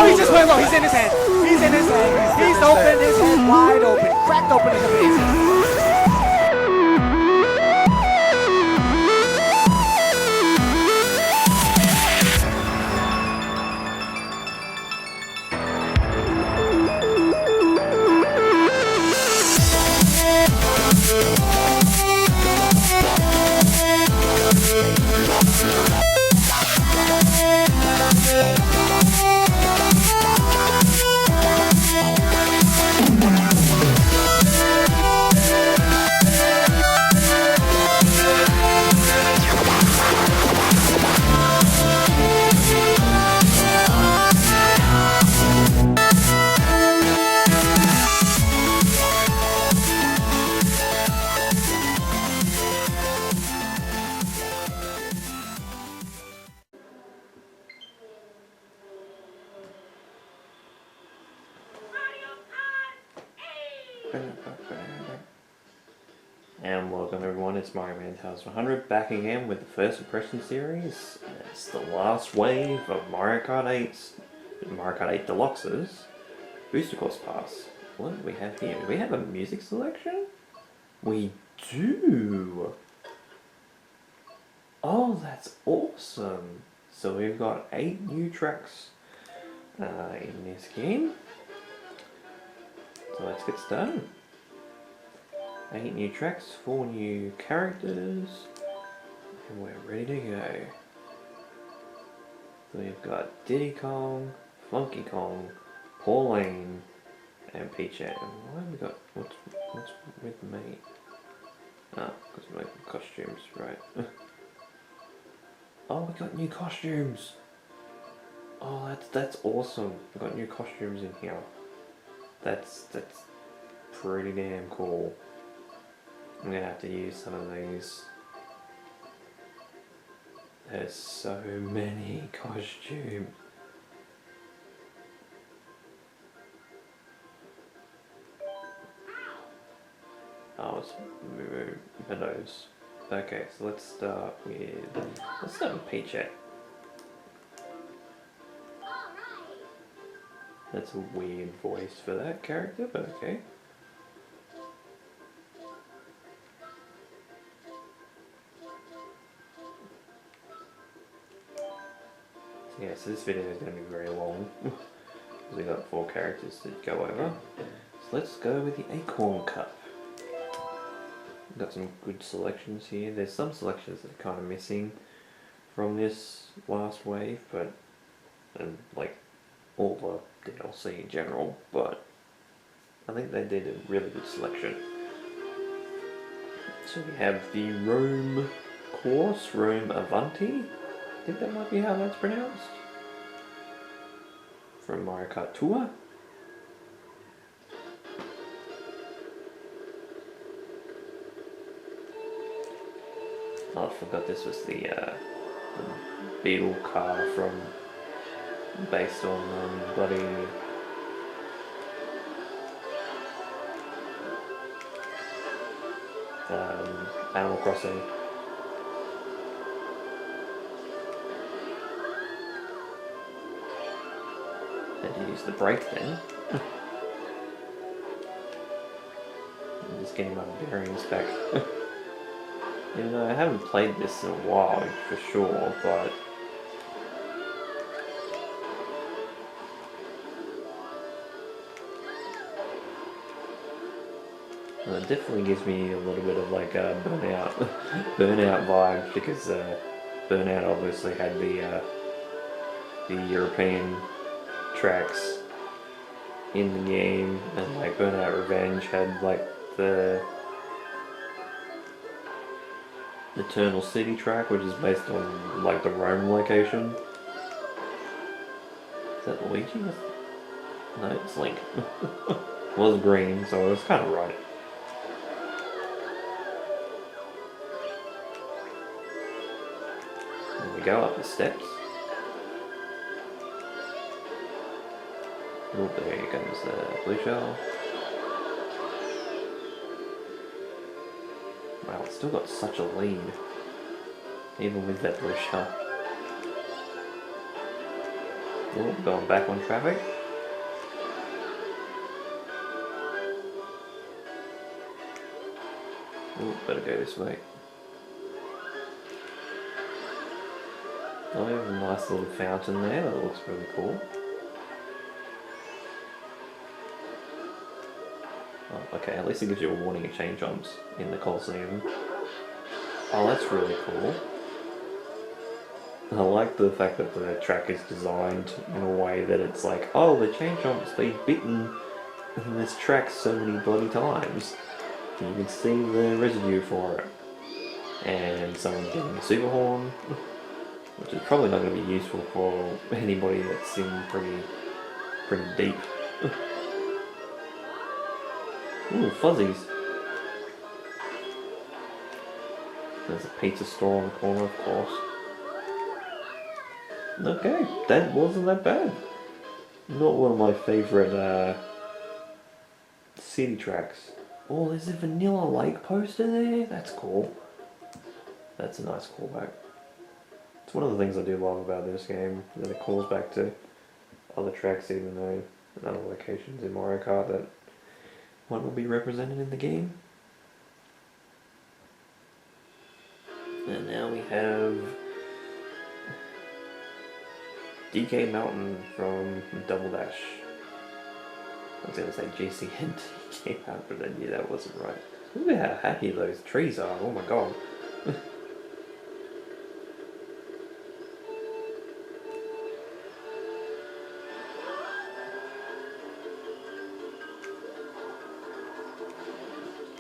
he just went low. He's in his head. He's in his head. He's open his head wide open. Cracked open his amazing. And welcome everyone, it's Mario Kart 100 back again with the first impression series. It's the last wave of Mario Kart 8's, Mario Kart 8 Deluxe's Booster Course Pass. What do we have here? Do we have a music selection? We do! Oh, that's awesome! So we've got 8 new tracks in this game. So let's get started. 8 new tracks, 4 new characters, and we're ready to go. So we've got Diddy Kong, Funky Kong, Pauline, and Peach. And why have we got, what's with me? Ah, because we're making costumes, right. Oh, we got new costumes! Oh, that's awesome. We've got new costumes in here. That's pretty damn cool. I'm gonna have to use some of these. There's so many costumes. Oh, it's Meadows. Okay, so let's start with Peachette. That's a weird voice for that character, but okay. Yeah, so this video is going to be very long, because we've got 4 characters to go over. So let's go with the Acorn Cup. We've got some good selections here. There's some selections that are kind of missing from this last wave, but, and like all the DLC in general, but I think they did a really good selection. So we have the Rome course, Rome Avanti. I think that might be how that's pronounced. From Mario Kart Tour. Oh, I forgot this was the Beetle car from, based on bloody Animal Crossing. Had to use the brake then. I'm just getting my bearings back. Even though I haven't played this in a while for sure, but it definitely gives me a little bit of like a burnout vibe, because Burnout obviously had the European tracks in the game, and like Burnout Revenge had like the Eternal City track, which is based on like the Rome location. Is that Luigi? No, it's Link. It was green, so it was kind of right. And we go up the steps. Oh, there comes the blue shell. Wow, it's still got such a lead, even with that blue shell. Oh, going back on traffic. Oh, better go this way. Oh, we have a nice little fountain there. That looks really cool. Oh, okay, at least it gives you a warning of chain jumps in the Coliseum. Oh, that's really cool. I like the fact that the track is designed in a way that it's like, oh, the chain jumps, they've bitten this track so many bloody times. And you can see the residue for it. And someone getting a super horn, which is probably not going to be useful for anybody that's in pretty deep. Ooh, fuzzies. There's a pizza store on the corner, of course. Okay, that wasn't that bad. Not one of my favourite city tracks. Oh, there's a Vanilla Lake poster there? That's cool. That's a nice callback. It's one of the things I do love about this game, that it calls back to other tracks even though in other locations in Mario Kart that might not be represented in the game. And now we have DK Mountain from Double Dash. I was going to say GCN DK Mountain, but I knew that wasn't right. Look at how happy those trees are, oh my god.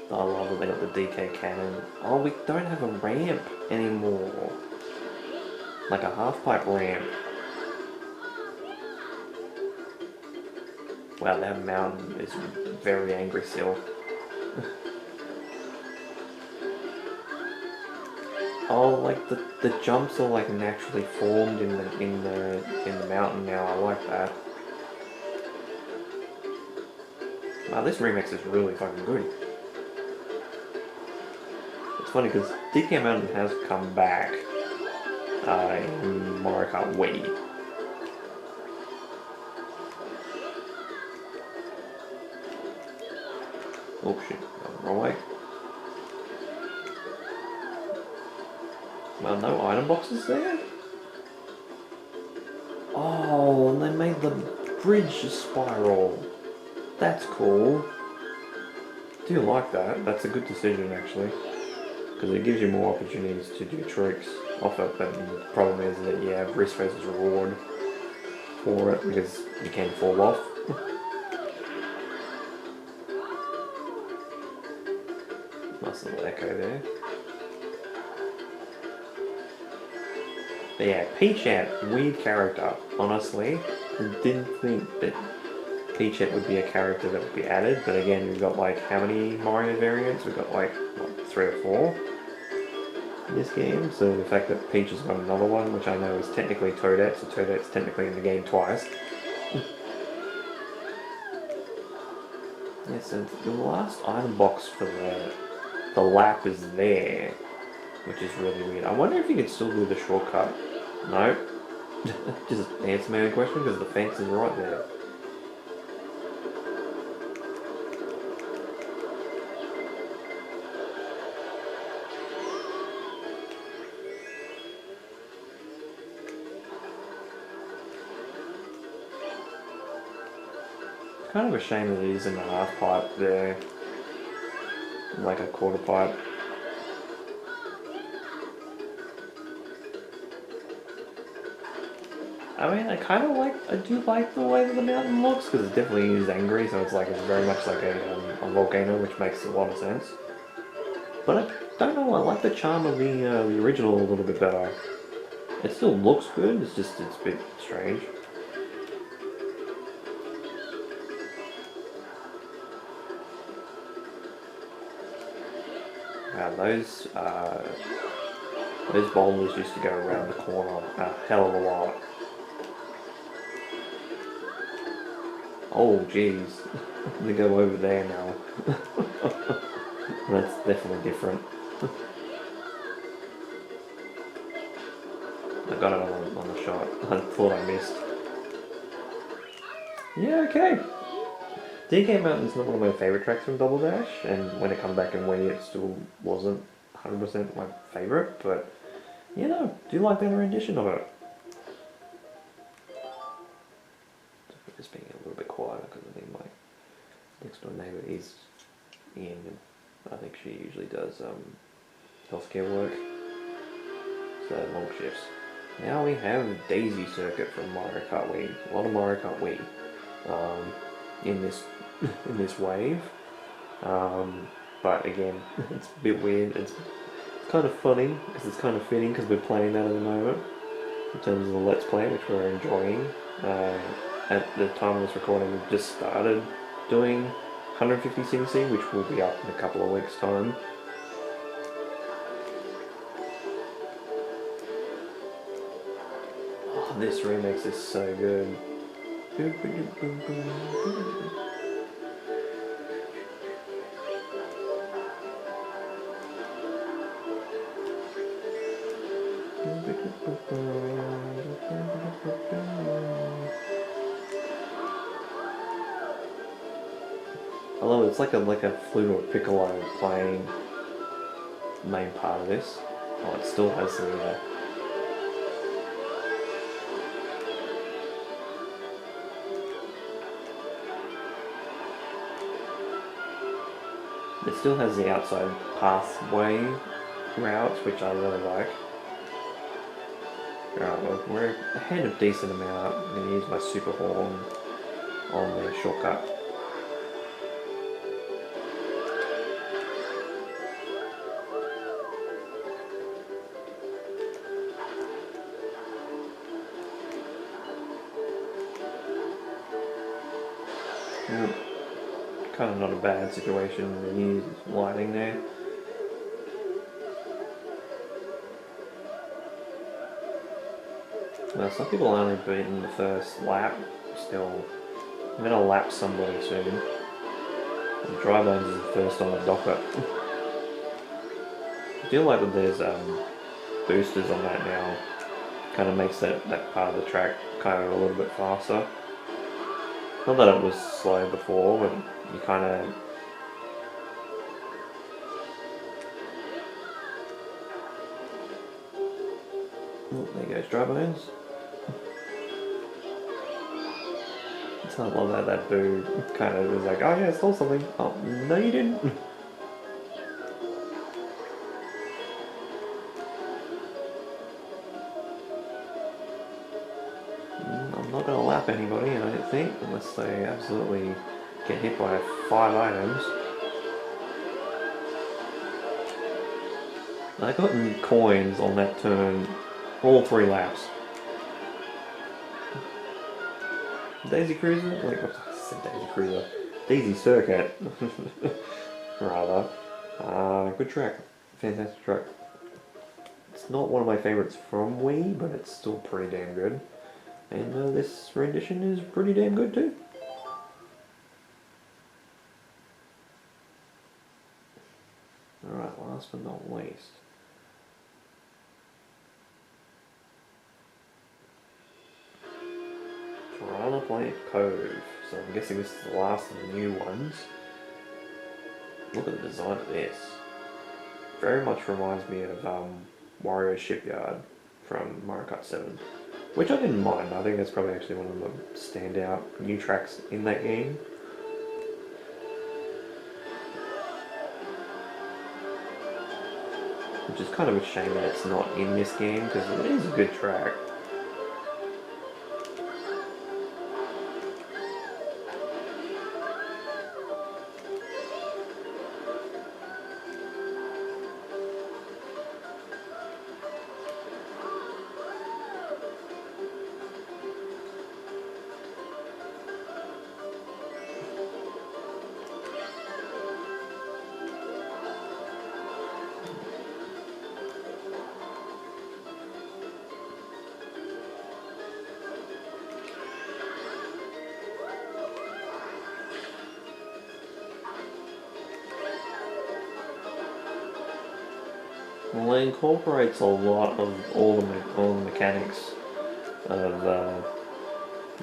I love that they got the DK cannon. Oh, we don't have a ramp anymore. Like a half-pipe ramp. Wow, that mountain is very angry still. Oh, like the jumps are like naturally formed in the mountain now. I like that. Wow, this remix is really fucking good. It's funny because DK Mountain has come back in Mario Kart Wii. Oh shit, going the wrong way. Well, no item boxes there? Oh, and they made the bridge spiral. That's cool. Do you like that? That's a good decision actually. Because it gives you more opportunities to do tricks off it, but the problem is that you have risk versus reward for it because you can fall off. Nice little echo there. But yeah, Peachette, weird character. Honestly, I didn't think that Peachette would be a character that would be added, but again, we've got like how many Mario variants? We've got like, what, 3 or 4 in this game, so the fact that Peach has got another one, which I know is technically Toadette, so Toadette's technically in the game twice. Yeah, so the last item box for the lap is there, which is really weird. I wonder if you could still do the shortcut. No. Just answer my own question because the fence is right there. Kind of a shame that it isn't a half pipe there, like a quarter pipe. I mean, I do like the way that the mountain looks because it definitely is angry, so it's very much like a volcano, which makes a lot of sense. But I don't know, I like the charm of the original a little bit better. It still looks good, it's a bit strange. Those boulders used to go around the corner a hell of a lot. Oh jeez, they go over there now. That's definitely different. I got it on the shot. I thought I missed. Yeah, okay. DK Mountain's not one of my favourite tracks from Double Dash, and when it comes back in Wii, it still wasn't 100% my favourite, but you know, do you like that rendition of it? Just being a little bit quieter because I think my next door neighbour is in, and I think she usually does healthcare work, so long shifts. Now we have Daisy Circuit from Mario Kart Wii. A lot of Mario Kart Wii in this in this wave, but again, it's a bit weird. It's kind of funny because it's kind of fitting because we're playing that at the moment in terms of the Let's Play, which we're enjoying. At the time of this recording, we've just started doing 150cc, which will be up in a couple of weeks' time. Oh, this remix is so good. I love it. It's like a flute or piccolo playing main part of this. Oh, it still has the it still has the outside pathway routes, which I really like. Alright, well, we're ahead of decent amount. I'm going to use my super horn on the shortcut. Kind of not a bad situation to use lighting there. Now some people only beaten the first lap. Still, I'm gonna lap somebody soon. Dry Bones is the first on the docket. I feel like that there's boosters on that now. Kind of makes that part of the track kind of a little bit faster. Not that it was slow before, but you kind of... Oh, there goes Dry Bones. I love that boo kind of was like, oh yeah, I stole something. Oh, no you didn't. I'm not going to lap anybody, I don't think, unless they absolutely get hit by 5 items. I got coins on that turn all 3 laps. Daisy Cruiser? Like, I said Daisy Cruiser. Daisy Circuit. Rather. Good track. Fantastic track. It's not one of my favourites from Wii, but it's still pretty damn good. And this rendition is pretty damn good too. Alright, last but not least. Piranha Plant Cove. So I'm guessing this is the last of the new ones. Look at the design of this. Very much reminds me of Wario Shipyard from Mario Kart 7. Which I didn't mind. I think that's probably actually one of the standout new tracks in that game. Which is kind of a shame that it's not in this game, because it is a good track. Well, it incorporates a lot of all the mechanics of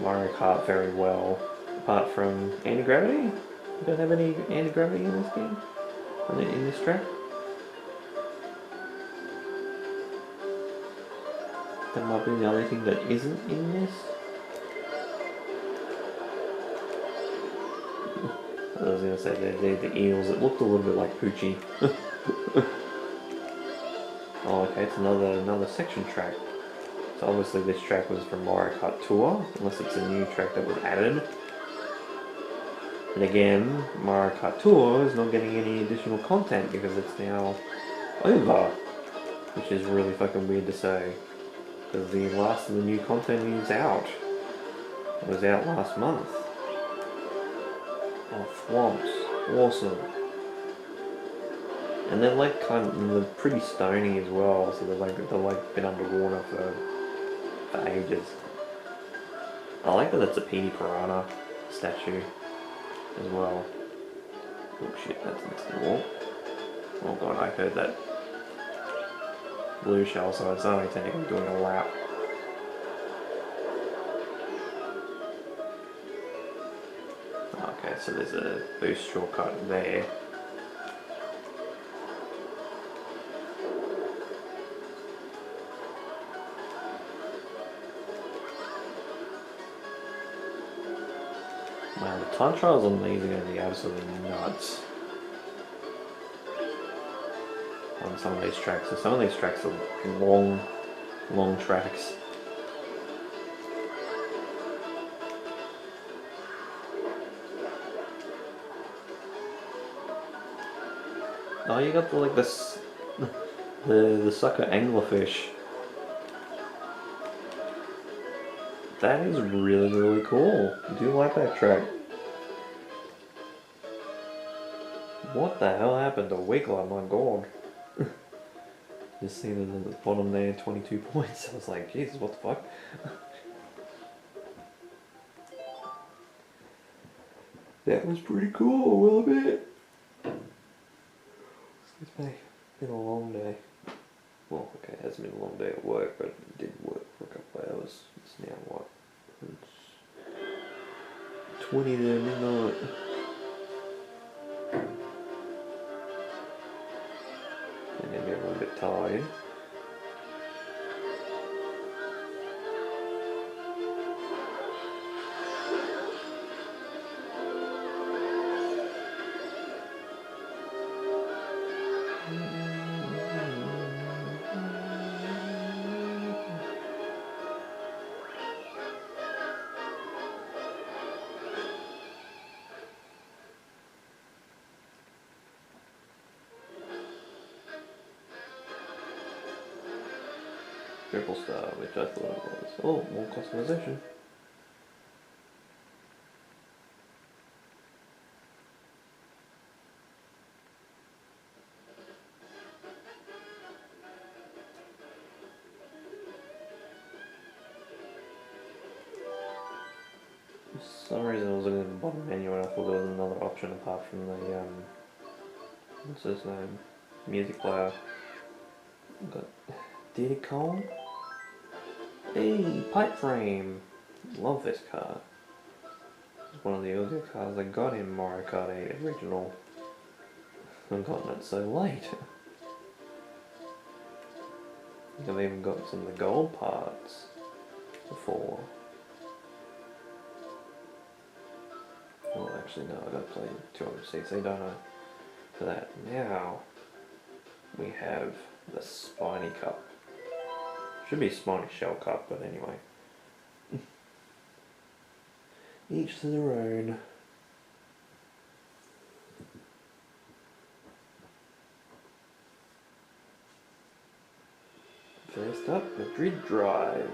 Mario Kart very well. apart from anti-gravity. You don't have any anti-gravity in this game? In this track? That might be the only thing that isn't in this. I was going to say they're the eels. It looked a little bit like Poochie. Oh, okay, it's another section track. So obviously this track was from Mario Kart Tour, unless it's a new track that was added. And again, Mario Kart Tour is not getting any additional content because it's now over, which is really fucking weird to say. Because the last of the new content is out. It was out last month. Oh, swamps. Awesome. And they're like they're pretty stony as well, so they're like been underwater for ages. I like that it's a Petey Piranha statue as well. Oh shit, that's next to the wall. Oh god, I heard that blue shell, so it's only technically doing a lap. Okay, so there's a boost shortcut there. Wow, the time trials on these are going to be absolutely nuts. On some of these tracks. So some of these tracks are long tracks. Oh, you got the sucker anglerfish. That is really cool. I do like that track. What the hell happened to Wiggler? My god. Just seeing it at the bottom there, 22 points. I was like, Jesus, what the fuck? That was pretty cool, I will admit. Excuse me. It's been a long day. Well, okay, it hasn't been a long day at work, but it did work for a couple of hours. It's now what? It's 20 to midnight. I'm gonna get a little bit tired. Triple star, which I thought it was. Oh, more customization. For some reason I was looking at the bottom menu and I thought there was another option apart from the what's his name? Music player. I've got Diddy Kong. Hey, pipe frame. Love this car. It's one of the earlier cars I got in Mario Kart 8 original. I've gotten it so late. I've even got some of the gold parts before. Oh, actually no, I gotta play 200cc, don't I? For that. Now we have the Spiny Cup. Should be Spiny Shell Cup, but anyway. Each to their own. First up, Madrid Drive.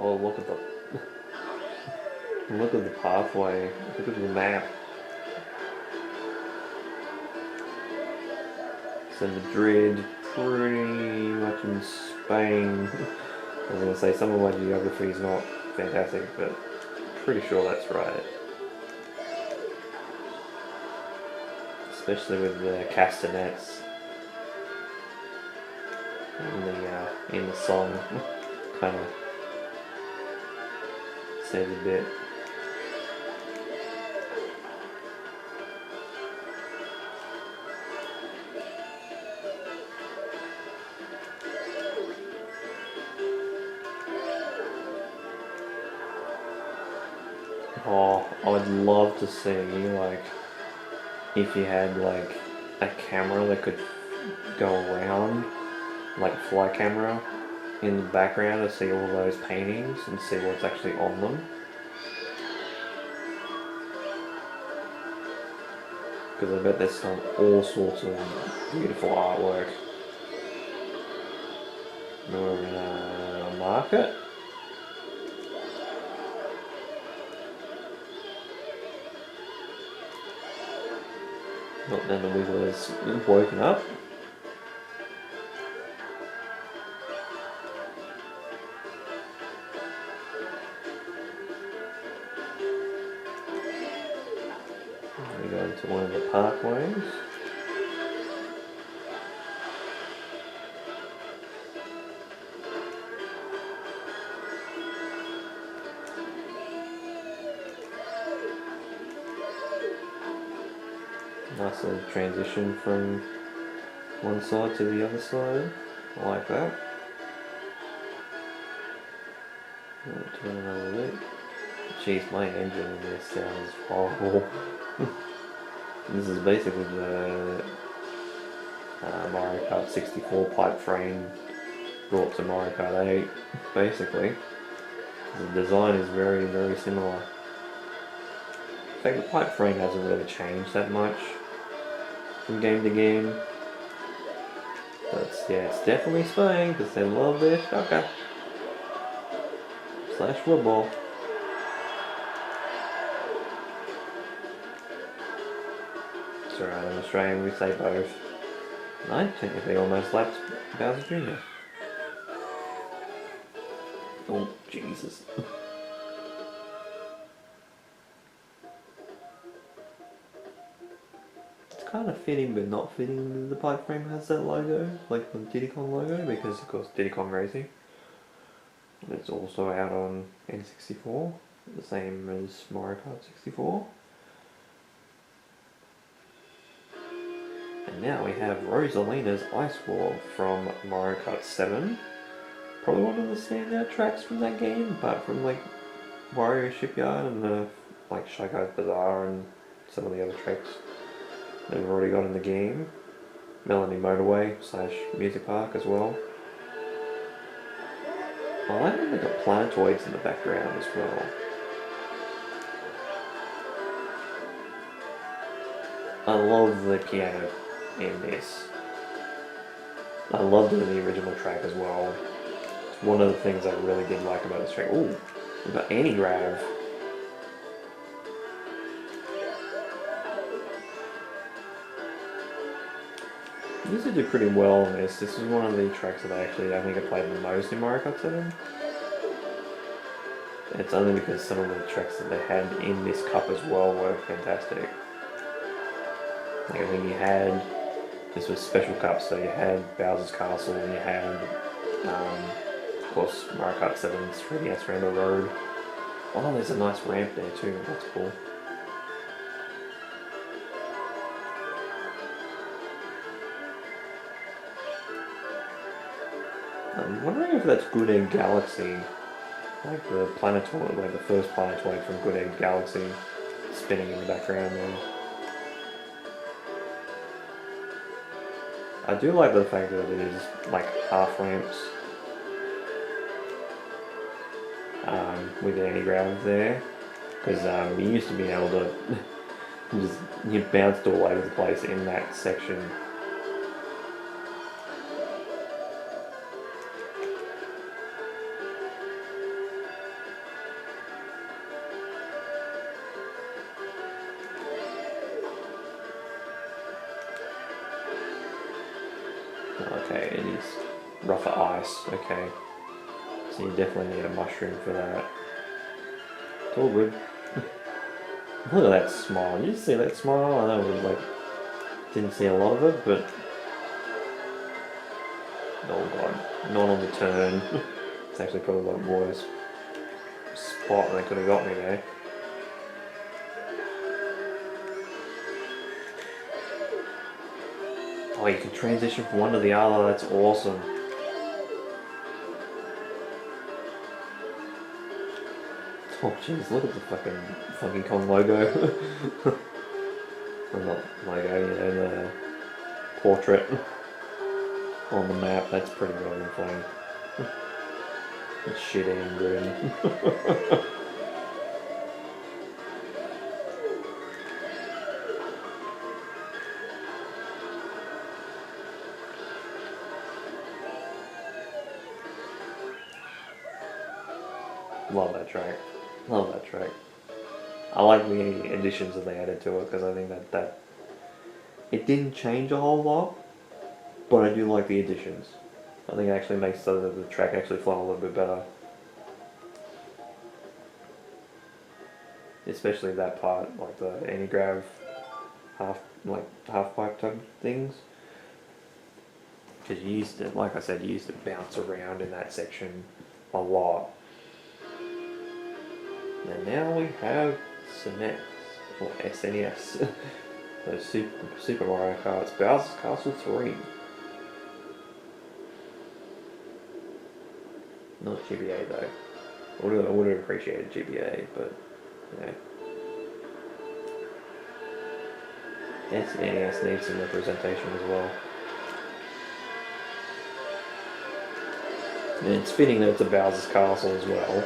Oh, look at the look at the pathway. Look at the map. So Madrid, pretty much in Spain. I was gonna say some of my geography is not fantastic, but pretty sure that's right. Especially with the castanets in the song, kind of says a bit. Oh, I would love to see, like, if you had, like, a camera that could go around, like a fly camera, in the background to see all those paintings and see what's actually on them. Because I bet there's all sorts of beautiful artwork. We're in a market. Not then the Wiggler's woken up. We go into one of the parkways. Nice little transition from one side to the other side. I like that. To another loop. Jeez, my engine in this sounds horrible. This is basically the Mario Kart 64 pipe frame brought to Mario Kart 8, basically. The design is very, very similar. In fact, the pipe frame hasn't really changed that much from game to game. But yeah, it's definitely Spain because they love their shaka / football. It's alright, in Australian we say both. And I technically almost lapped Bowser Jr. Oh, Jesus. It's kind of fitting but not fitting that the pipe frame has that logo, like the Diddy Kong logo, because of course Diddy Kong Racing. It's also out on N64, the same as Mario Kart 64. And now we have Rosalina's Ice Wall from Mario Kart 7. Probably one of the standout tracks from that game, apart from like Wario Shipyard and the like Shy Guys Bazaar and some of the other tracks that we've already got in the game. Melody Motorway / Music Park as well. I like that they've got planetoids in the background as well. I love the piano in this. I loved it in the original track as well. It's one of the things I really did like about this track. Ooh, we've got anti-grav. These did pretty well on this. This is one of the tracks that I think I played the most in Mario Kart 7. It's only because some of the tracks that they had in this cup as well were fantastic. Like I think you had, this was special cups, so you had Bowser's Castle and you had, of course, Mario Kart 7's 3DS Rainbow Road. Oh, there's a nice ramp there too, that's cool. I'm wondering if that's Good Egg Galaxy, like the planetoid, like the first planetoid from Good Egg Galaxy, spinning in the background there. I do like the fact that it is like half ramps with the anti-grav there, because we used to be able to just you bounced all over the place in that section. Okay, it is rougher ice, okay. So you definitely need a mushroom for that. It's all good. Look at that smile. Did you see that smile? I know we didn't see a lot of it, but oh god, not on the turn. It's actually probably like worse spot and they could have got me there. Oh, you can transition from one to the other. That's awesome. Oh jeez, look at the fucking Funky Kong logo. Or not logo, you know, the portrait on the map. That's pretty well funny. Shit-eating grin. Love that track. Love that track. I like the additions that they added to it because I think that it didn't change a whole lot, but I do like the additions. I think it actually makes the track actually flow a little bit better. Especially that part, like the anti-grav half pipe type things. Because you used to, like I said, you used to bounce around in that section a lot. And now we have SNES, or SNES. So Super Mario Kart's Bowser's Castle 3. Not GBA though. I would have appreciated GBA, but you know. SNES needs some representation as well. And it's fitting that it's a Bowser's Castle as well.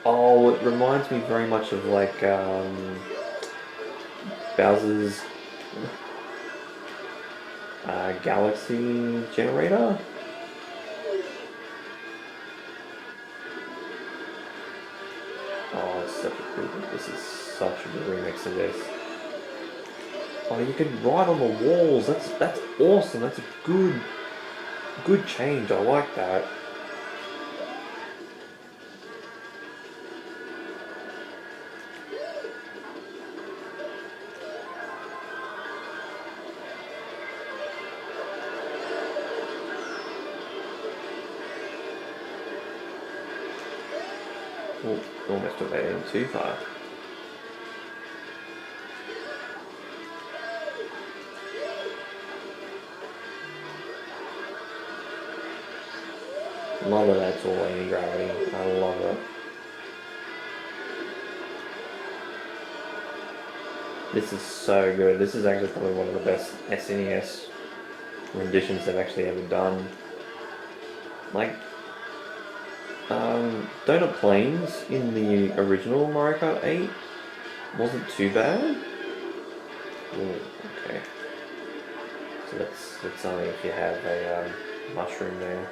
Oh, it reminds me very much of like Bowser's Galaxy Generator. Oh, it's such a good. This is such a good remix of this. Oh, you can ride on the walls. That's awesome. That's a good change. I like that. Oh, almost took that in too far. Love that that's all anti-gravity. I love it. This is so good. This is actually probably one of the best SNES renditions they've actually ever done. Like, Donut Plains in the original Mario Kart 8 wasn't too bad. Ooh, okay. So that's only if you have a mushroom there.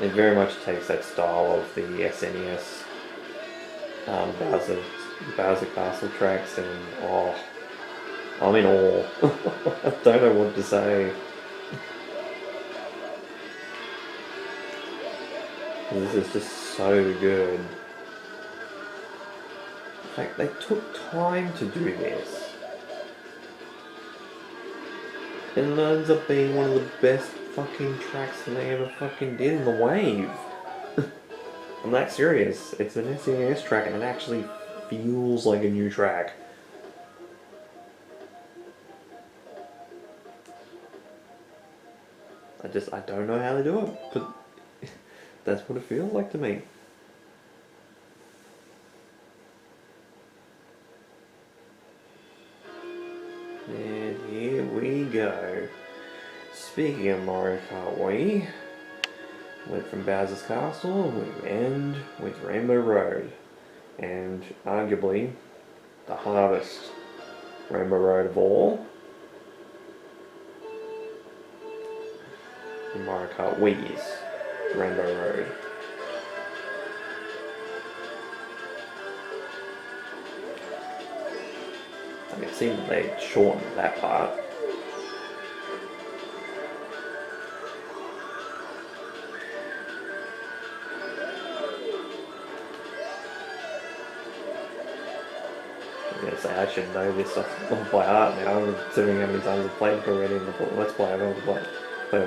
It very much takes that style of the SNES Bowser Castle tracks, and oh, I'm in awe. I don't know what to say. This is just so good. In fact, they took time to do this. And it ends up being one of the best fucking tracks that they ever fucking did in the wave. I'm that serious. It's an SNES track and it actually feels like a new track. I don't know how they do it, but that's what it feels like to me. And here we go. Speaking of Mario Kart Wii, went from Bowser's Castle, we end with Rainbow Road, and arguably the hardest Rainbow Road of all, in Mario Kart Wii's. Rainbow Road. I mean, it seemed they shortened that part. I'm gonna say I should know this off by heart now, considering how many times I've played it already in the Let's Play. I've only played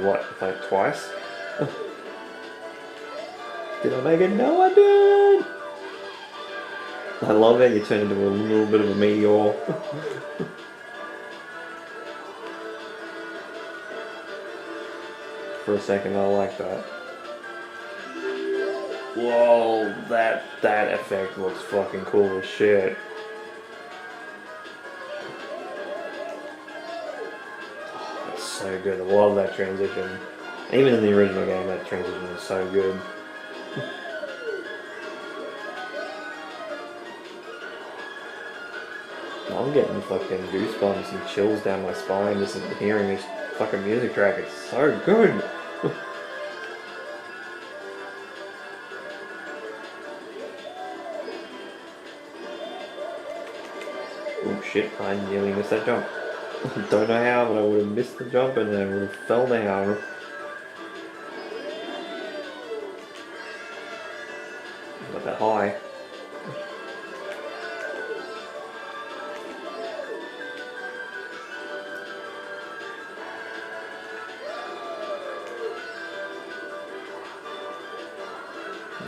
what? Played it twice? Did I make it? No, I didn't! I love how you turn into a little bit of a meteor. For a second, I like that. Whoa, that effect looks fucking cool as shit. Oh, that's so good. I love that transition. Even in the original game, that transition is so good. I'm getting fucking goosebumps and chills down my spine just hearing this fucking music track. It's so good. Oh shit, I nearly missed that jump. Don't know how, but I would have missed the jump and then I would have fell down. Not that high.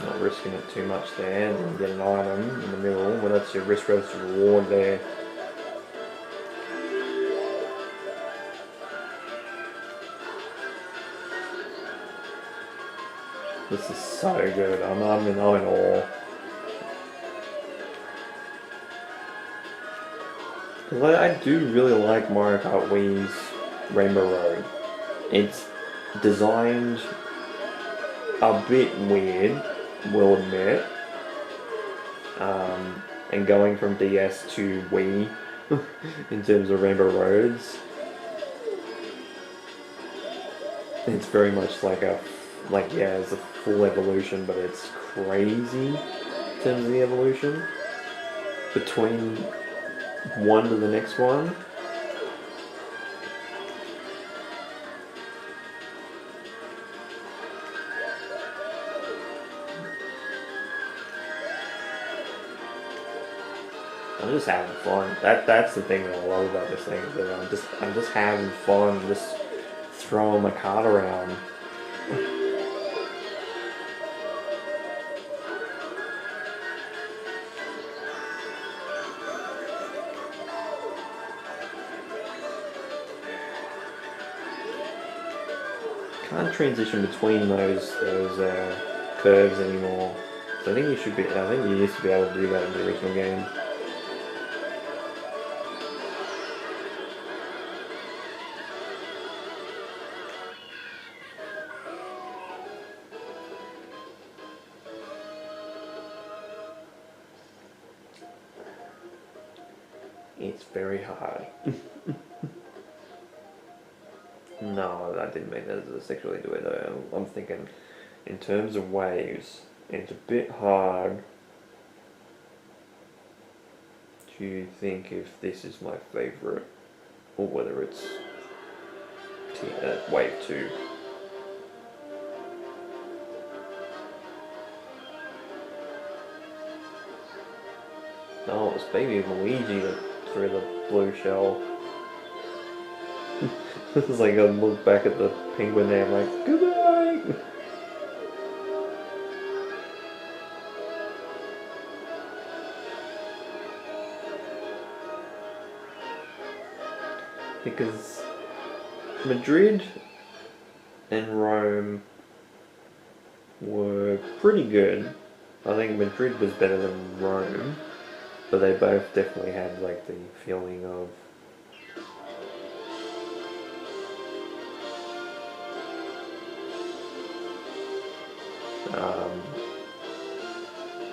Not risking it too much there, and then get an item in the middle, but that's your risk versus reward there. This is so good, I'm in awe. Because I do really like Mario Kart Wii's Rainbow Road. It's designed a bit weird, will admit, and going from DS to Wii in terms of Rainbow Roads, it's very much it's a full evolution, but it's crazy in terms of the evolution between one to the next one. I'm just having fun. That's the thing that I love about this thing, is that I'm just having fun, just throwing my cart around. Can't transition between those curves anymore. So I think you used to be able to do that in the original game. It's very hard. No, I didn't mean that as a sexual innuendo. I'm thinking, in terms of waves, it's a bit hard. Do you think if this is my favourite, or whether it's wave 2? No, it was Baby Luigi that threw the blue shell. It's like I look back at the penguin there, I'm like, goodbye! Because Madrid and Rome were pretty good. I think Madrid was better than Rome, but they both definitely had like the feeling of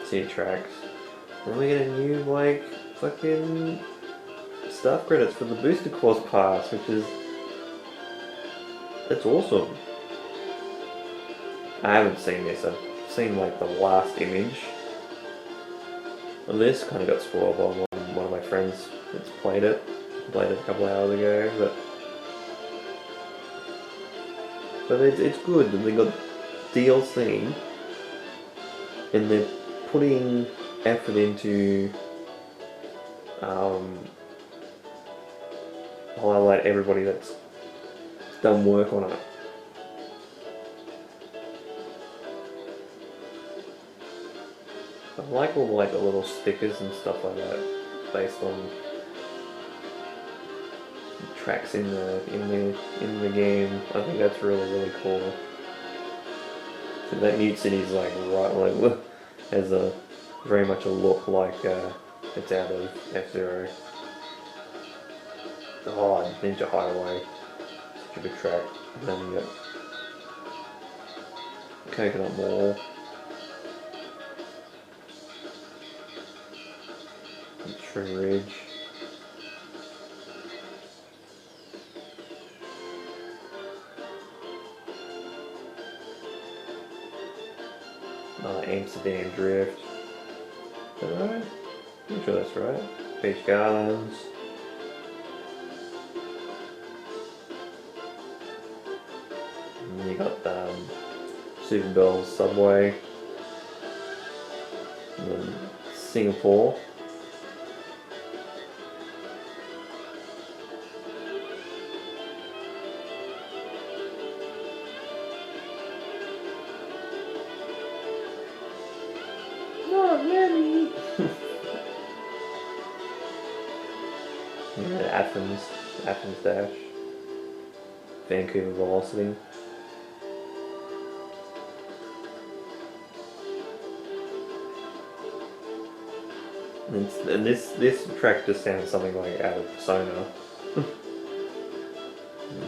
see tracks. When we get a new like fucking staff credits for the booster course pass, which is that's awesome. I haven't seen this. I've seen like the last image. And this kind of got spoiled by one of my friends that's played it. Played it a couple of hours ago, but it's good. And they got DLC, and they're putting effort into highlight everybody that's done work on it. I like all like the little stickers and stuff like that based on tracks in the game. I think that's really cool. So that Mute City's like has a very much a look like it's out of F-Zero. Oh, Ninja Highway, such a good track. And then you got Coconut Mall. Tree Ridge. Amsterdam Drift. Is that right? I'm sure that's right. Beach Gardens. And you got Super Bell's Subway. And then Singapore. Not many. Athens Dash. Vancouver Velocity. And this track just sounds something like out of Persona. And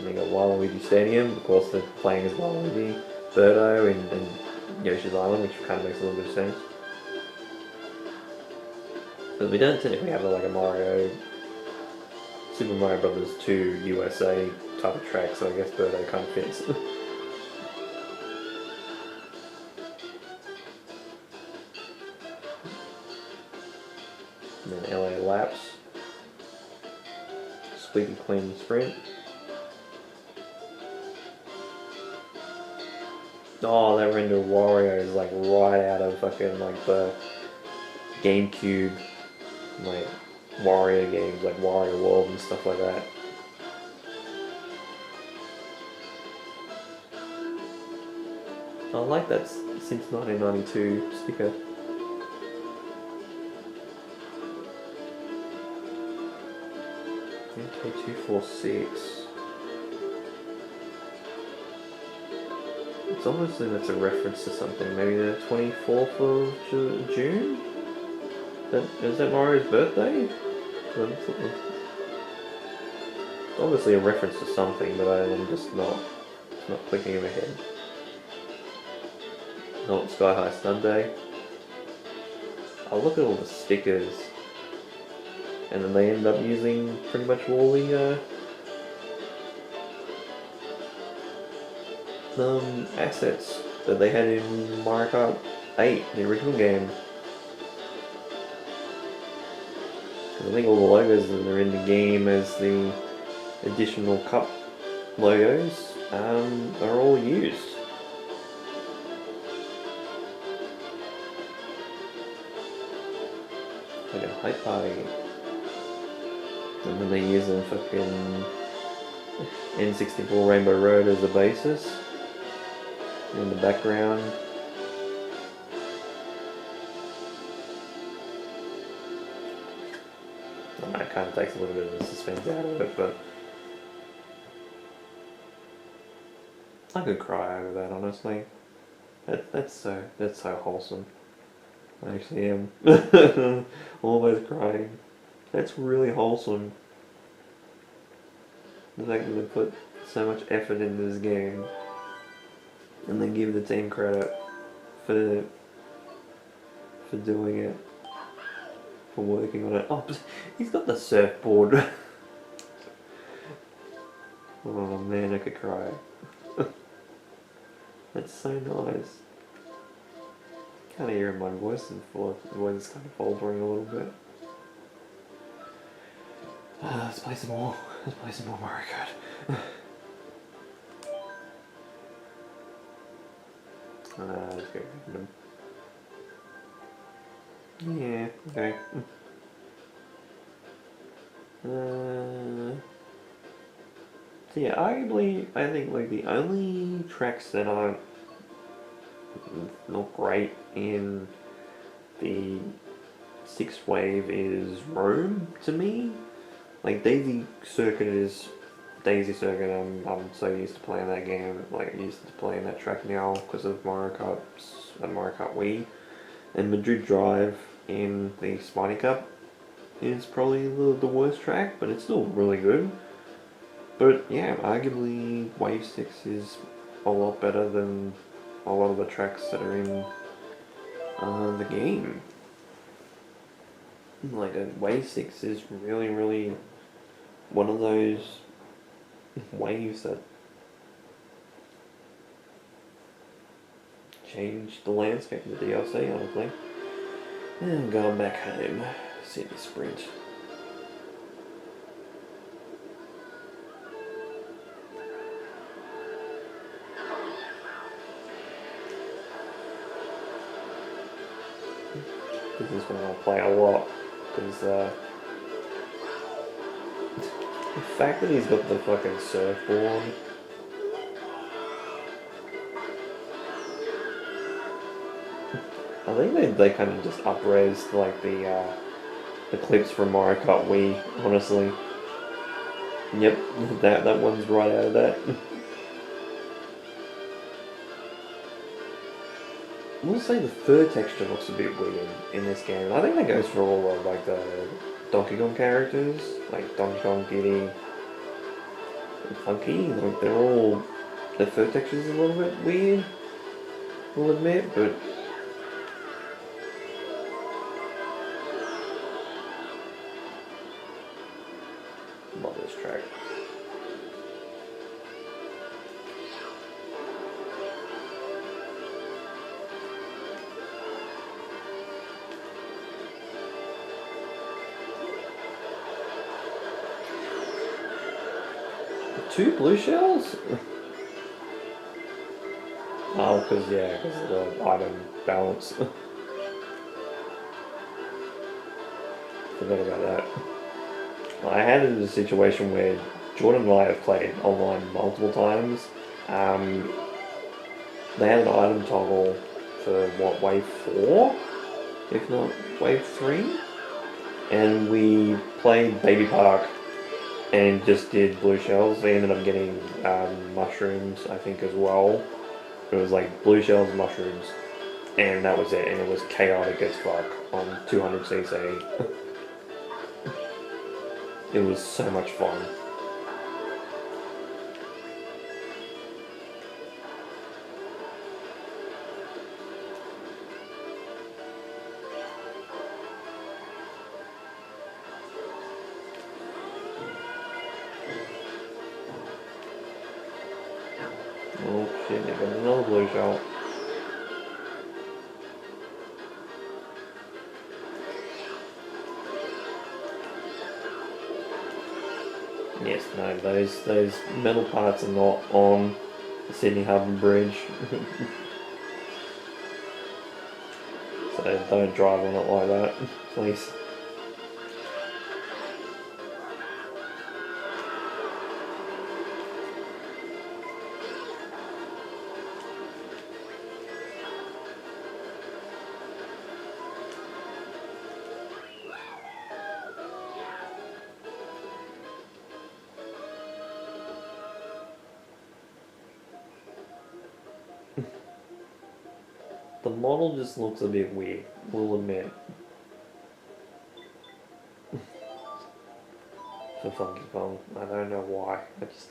you got Waluigi Stadium, of course they're playing as Waluigi, Birdo, and Yoshi's Island, which kind of makes a little bit of sense. But we don't technically have like a Super Mario Brothers 2 USA type of track, so I guess Birdo kind of fits. And then LA Laps, Squeaky Clean Sprint. Oh, that render of Wario is like right out of fucking like the GameCube, like Wario games, like Wario World and stuff like that. I like that since 1992 sticker. MK246. It's almost like that's a reference to something. Maybe the 24th of June? Is that Mario's birthday? It's obviously a reference to something, but I'm just not clicking in my head. Oh, Sky High Sunday. Oh, look at all the stickers. And then they end up using pretty much all the assets that they had in Mario Kart 8, the original game. I think all the logos that are in the game as the additional cup logos are all used. Like a hype party. And then they use them fucking N64 Rainbow Road as a basis in the background. That kind of takes a little bit of the suspense out of it, but I could cry over that, honestly. That's so wholesome. I actually am almost crying. That's really wholesome. The fact that they put so much effort into this game, and they give the team credit for doing it, for working on it. Oh, he's got the surfboard. Oh man, I could cry. That's so nice. Can't hear my voice, and the voice is kind of faltering a little bit. Let's play some more. Let's play some more Mario Kart. Let's go random. Yeah, okay. So yeah, arguably, I think like the only tracks that aren't not great in the sixth wave is Rome to me. Like Daisy Circuit. I'm so used to playing that game. Like used to playing that track now because of Mario Kart and Mario Kart Wii. And Madrid Drive in the Spiny Cup is probably the worst track, but it's still really good. But yeah, arguably Wave 6 is a lot better than a lot of the tracks that are in the game. Like Wave 6 is really, really one of those waves that changed the landscape of the DLC, honestly. And I'm going back home, City Sprint. This is when I'll play a lot, because the fact that he's got the fucking surfboard. I think they kind of just upraised like the clips from Mario Kart Wii, honestly. Yep, that one's right out of that. I will say the fur texture looks a bit weird in this game. I think that goes for all of like the Donkey Kong characters, like Donkey Kong, Diddy, and Funky. Like their fur texture's a little bit weird, I'll admit, but love this track. Two blue shells? Oh, because of the item balance. Forgot about that. I had it in a situation where Jordan and I have played online multiple times. They had an item toggle for wave 4, if not wave 3, and we played Baby Park and just did blue shells. They ended up getting mushrooms, I think, as well. It was like blue shells and mushrooms, and that was it. And it was chaotic as fuck on 200cc. It was so much fun. Oh shit, they got another blue shell. Yes, no, those metal parts are not on the Sydney Harbour Bridge. So don't drive on it like that, please. The model just looks a bit weird, we'll admit. For Funky Kong, I don't know why. I just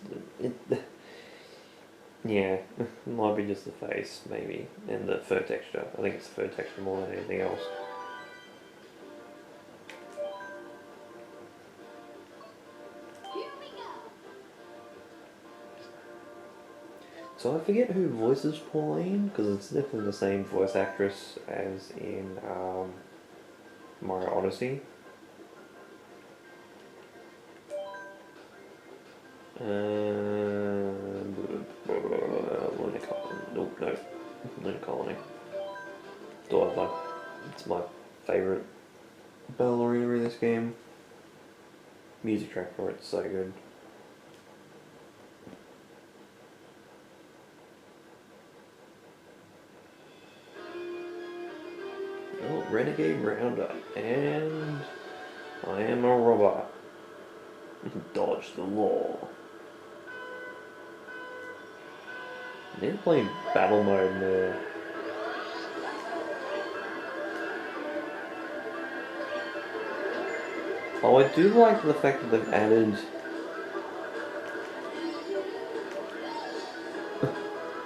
yeah, it might be just the face maybe, and the fur texture. I think it's the fur texture more than anything else. So I forget who voices Pauline, because it's definitely the same voice actress as in Mario Odyssey. Luna Colony. Nope, no. Luna Colony. Still like, it's my favourite ballerina in this game. Music track for it's so good. Oh, Renegade Roundup, and I am a robot. Dodge the law. I need to play battle mode more. Oh, I do like the fact that they've added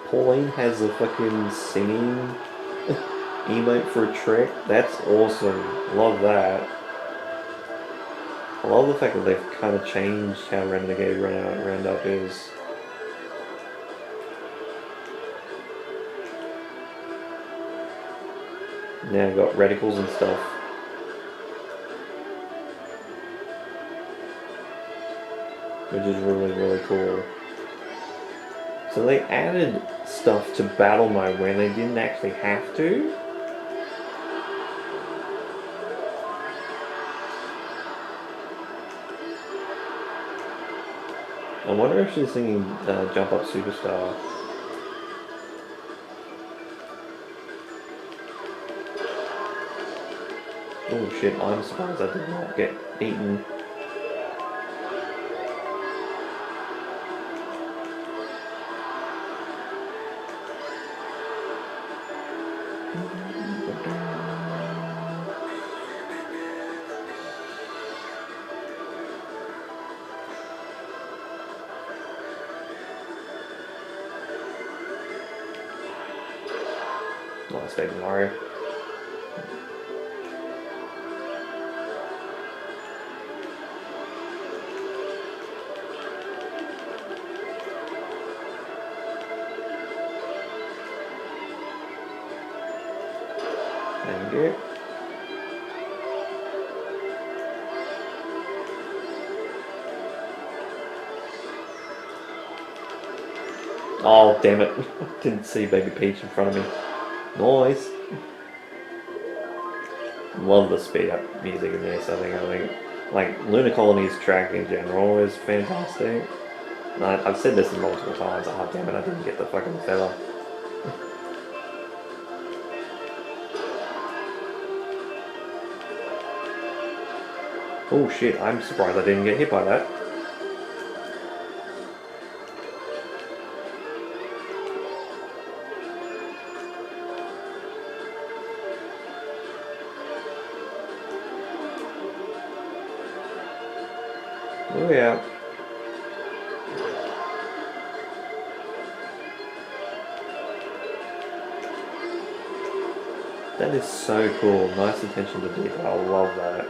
Pauline has a fucking singing emote for a trick. That's awesome. Love that. I love the fact that they've kind of changed how Renegade Roundup is. Now you've got reticles and stuff. Which is really, really cool. So they added stuff to battle mode where they didn't actually have to. I wonder if she's singing Jump Up Superstar. Oh shit, I'm surprised I did not get eaten. Nice baby Mario. Thank you. Oh damn it! Didn't see Baby Peach in front of me. Nice. Love the speed up music in this. I think like Luna Colony's track in general is fantastic. And I've said this multiple times. Oh damn it! I didn't get the fucking feather. Oh shit! I'm surprised I didn't get hit by that. Oh yeah. That is so cool. Nice attention to detail. I love that.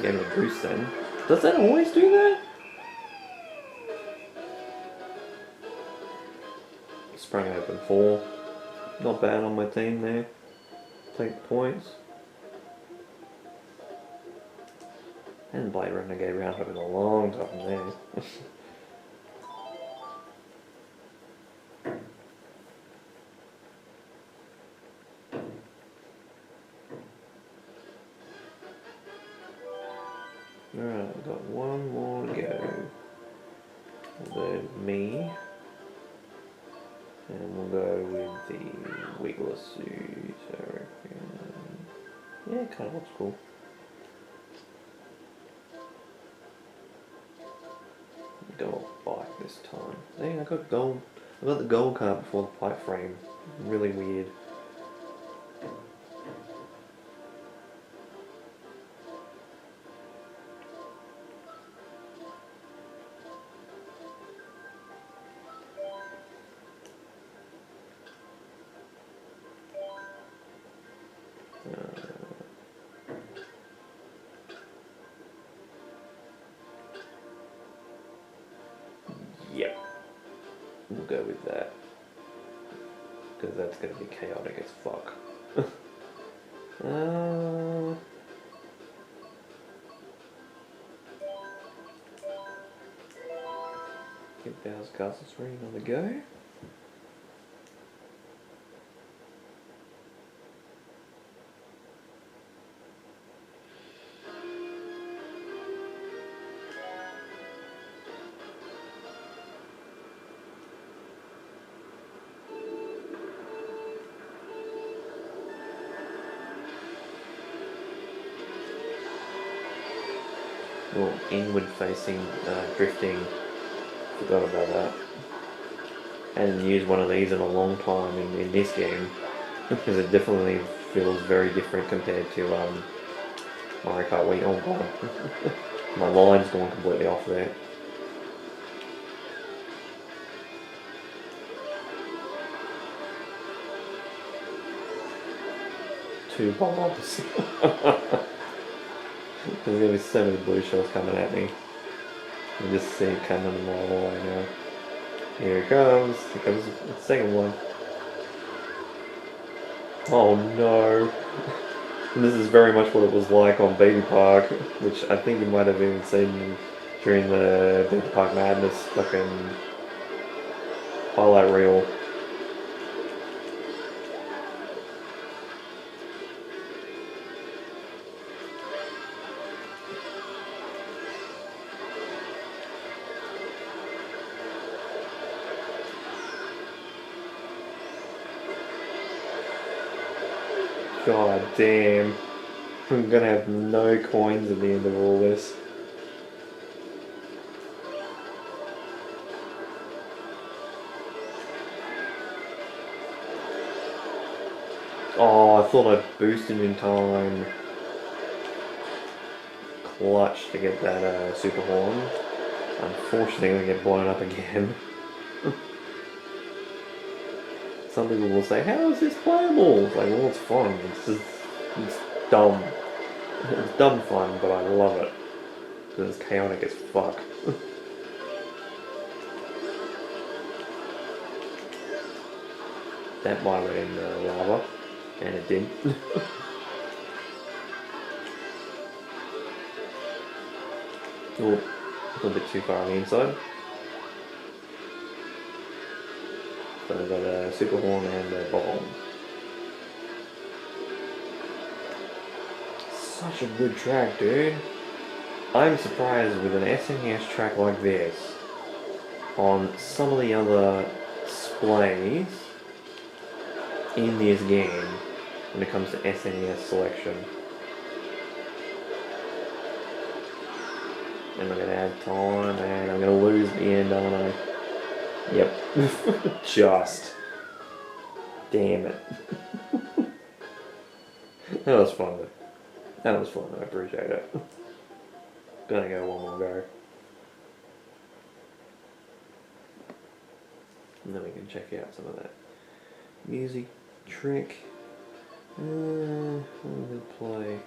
Getting a boost then. Does that always do that? Sprung open 4. Not bad on my team there. Take points. And Blade Renegade Roundup in a long time there. Alright, we've got one more to go. There's me. And we'll go with the Wiggler suit, I reckon. Yeah, it kind of looks cool. Gold bike this time. Dang, I got gold. I got the gold card before the pipe frame. Really weird. We'll go with that. Because that's going to be chaotic as fuck. Get Bowser's Castle 3 on the go. Oh, inward facing drifting. Forgot about that. Hadn't used one of these in a long time in this game because it definitely feels very different compared to Mario Kart Wii. Oh god, my line's gone completely off there. Two bombs. There's gonna be so many blue shells coming at me. I just see it coming a mile away now. Here it comes. Here comes the second one. Oh no. This is very much what it was like on Baby Park, which I think you might have even seen during the Baby Park Madness fucking highlight reel. God damn. I'm gonna have no coins at the end of all this. Oh, I thought I boosted in time. Clutch to get that super horn. Unfortunately, I get blown up again. Some people will say, how is this playable? It's like, well, it's fun. It's dumb. It's dumb fun, but I love it. Because it's chaotic as fuck. That might have been lava. And it did. Oh, a little bit too far on the inside. So I've got a super horn and a bomb. Such a good track, dude. I'm surprised with an SNES track like this on some of the other displays in this game when it comes to SNES selection. And I'm gonna add time and I'm gonna lose at the end, aren't I? Yep. Just. Damn it. That was fun though. That was fun, I appreciate it. Gonna go one more go. And then we can check out some of that music trick. What will we play?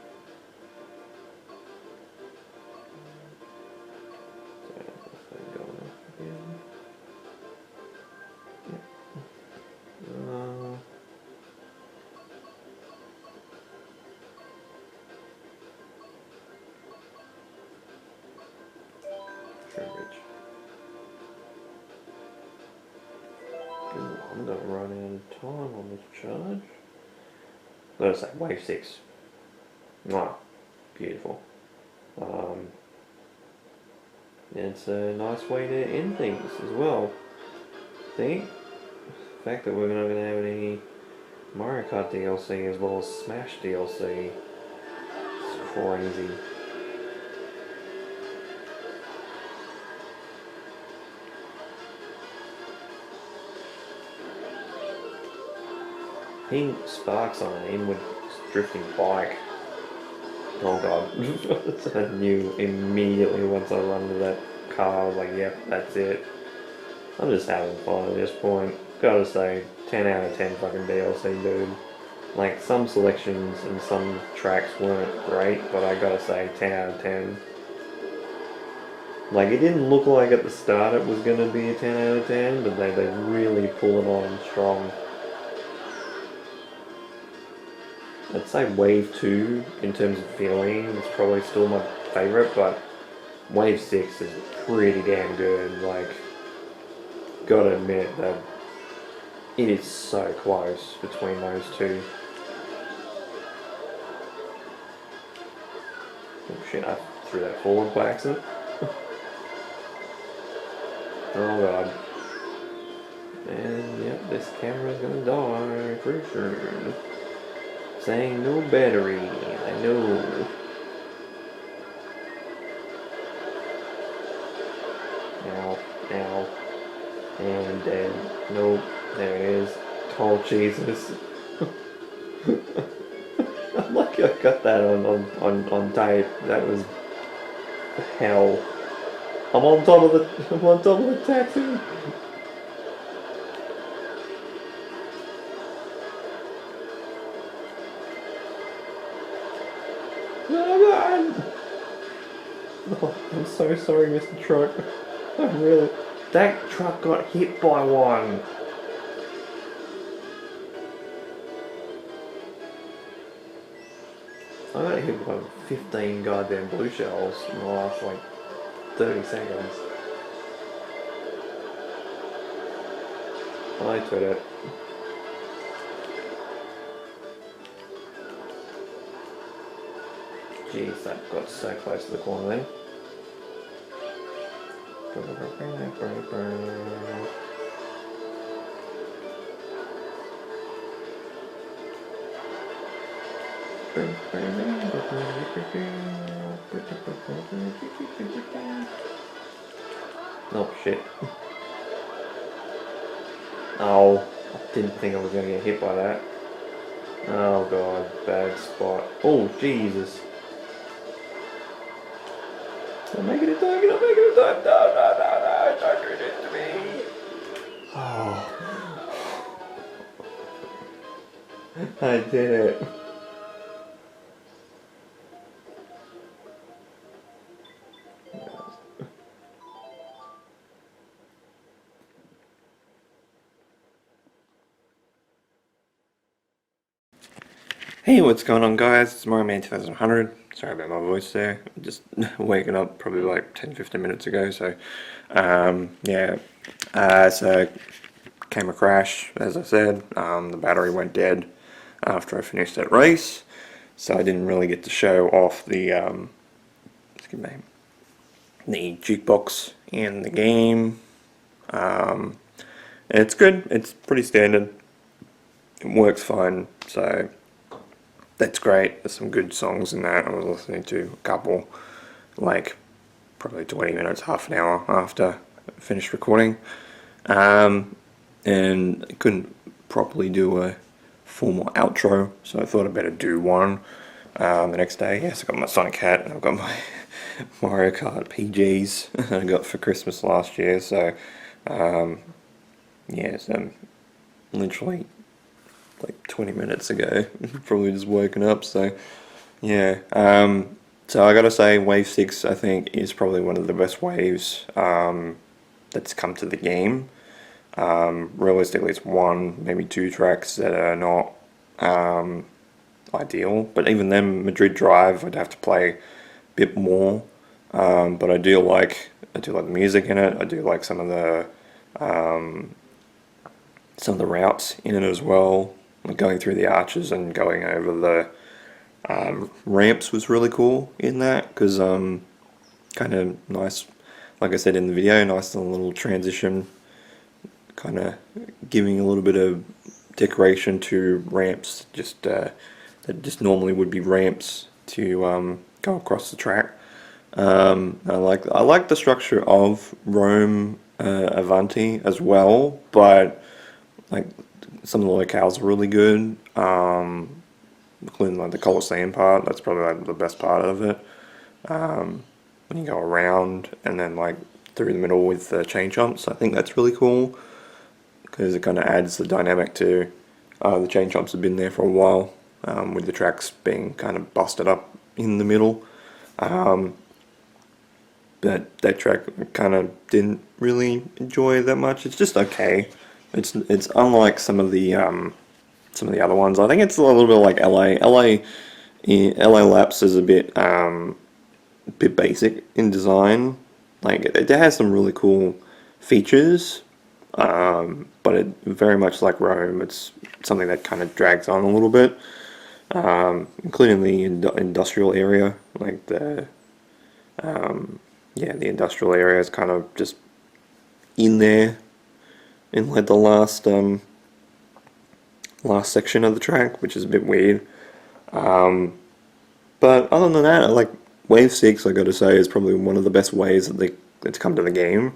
I'm gonna run out of time on this charge. Let's say wave 6. Wow, beautiful. It's a nice way to end things as well. See? The fact that we're not gonna have any Mario Kart DLC as well as Smash DLC. It's crazy. Pink sparks on an inward drifting bike. Oh god. I knew immediately once I run to that car, I was like, yep, that's it. I'm just having fun at this point. Gotta say, 10 out of 10 fucking DLC, dude. Like, some selections and some tracks weren't great, but I gotta say, 10 out of 10. Like, it didn't look like at the start it was going to be a 10 out of 10, but they really pull it on strong. I'd say Wave 2, in terms of feeling, is probably still my favourite, but Wave 6 is pretty damn good. Like, gotta admit that it is so close between those two. Oh shit, I threw that forward by accident. Oh god. And yep, this camera's gonna die pretty soon. Saying no battery, I know. Ow, ow. And then, nope, there it is. Oh Jesus. I'm lucky I got that on tape. That was hell. I'm on top of the taxi. Oh god! Oh, I'm so sorry, Mr. Truck. I'm really. That truck got hit by one. I got hit by 15 goddamn blue shells in the last like 30 seconds. I took it. Jeez, that got so close to the corner then. Oh shit. Oh, I didn't think I was going to get hit by that. Oh god, bad spot. Oh Jesus. I'm making it time, I'm making it time. No, don't do this to me. Oh. I did it. Hey, what's going on guys? It's Mario Man 2100. Sorry about my voice there. I'm just waking up probably like 10-15 minutes ago, so yeah. So came a crash, as I said. The battery went dead after I finished that race, so I didn't really get to show off the excuse me, the jukebox in the game. It's good. It's pretty standard. It works fine, so that's great. There's some good songs in that. I was listening to a couple, like probably 20 minutes, half an hour after I finished recording, and I couldn't properly do a formal outro, so I thought I'd better do one the next day. Yes, I got my Sonic hat and I've got my Mario Kart PGs I got for Christmas last year. So yeah, so literally like 20 minutes ago, probably just woken up. So yeah, so I gotta say, Wave 6 I think is probably one of the best waves that's come to the game. Realistically, it's one, maybe two tracks that are not ideal, but even then, Madrid Drive I'd have to play a bit more. But I do like the music in it. I do like some of the routes in it as well. Like going through the arches and going over the ramps was really cool in that, because kind of nice, like I said in the video, nice little transition, kind of giving a little bit of decoration to ramps just that just normally would be ramps to go across the track. I like the structure of Rome Avanti as well, but like some of the locales are really good, including like the Colosseum part. That's probably like the best part of it. When you go around and then like through the middle with the chain jumps, I think that's really cool, because it kind of adds the dynamic to the chain jumps have been there for a while, with the tracks being kind of busted up in the middle. but that track I kind of didn't really enjoy that much. It's just okay. It's unlike some of the other ones. I think it's a little bit like LA. LA Laps is a bit basic in design. Like it has some really cool features, but it very much like Rome. It's something that kind of drags on a little bit, including the industrial area. Like the industrial area is kind of just in there in like the last section of the track, which is a bit weird. But other than that, like Wave 6, I gotta say, is probably one of the best ways that's come to the game.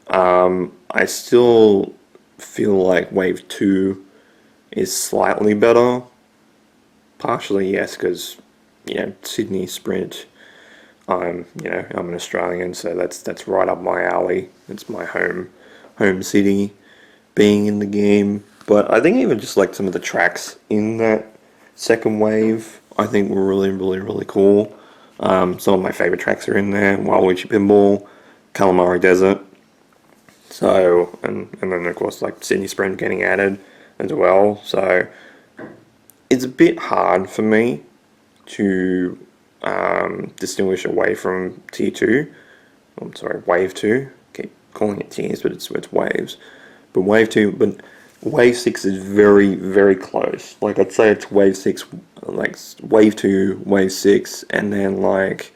I still feel like Wave 2 is slightly better. Partially, yes, because, Sydney Sprint, I'm an Australian, so that's right up my alley. It's my home city being in the game. But I think even just like some of the tracks in that second wave, I think were really, really, really cool. Some of my favorite tracks are in there: Waluigi Pinball, Calamari Desert. So, and then of course like Sydney Sprint getting added as well. So it's a bit hard for me to distinguish away from Tier 2. I'm sorry, Wave 2. Keep calling it tiers, but it's waves. But Wave 6 is very, very close. Like, I'd say it's Wave 6, like, Wave 2, Wave 6, and then, like,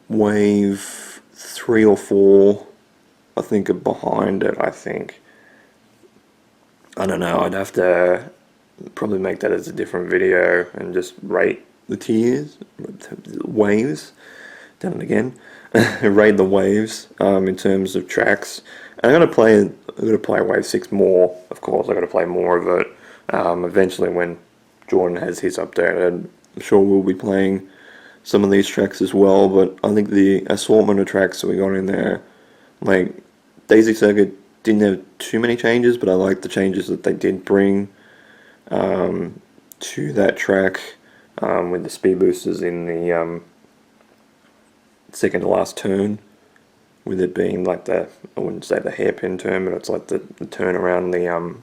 Wave 3 or 4, I think, are behind it, I think. I don't know, I'd have to probably make that as a different video and just rate the tiers, waves, done it again, rate the waves in terms of tracks. And I'm gonna play Wave 6 more, of course. I'm gonna play more of it. Eventually, when Jordan has his update, I'm sure we'll be playing some of these tracks as well. But I think the assortment of tracks that we got in there, like Daisy Circuit, didn't have too many changes, but I like the changes that they did bring to that track, with the speed boosters in the second to last turn, with it being like I wouldn't say the hairpin turn, but it's like the turn around the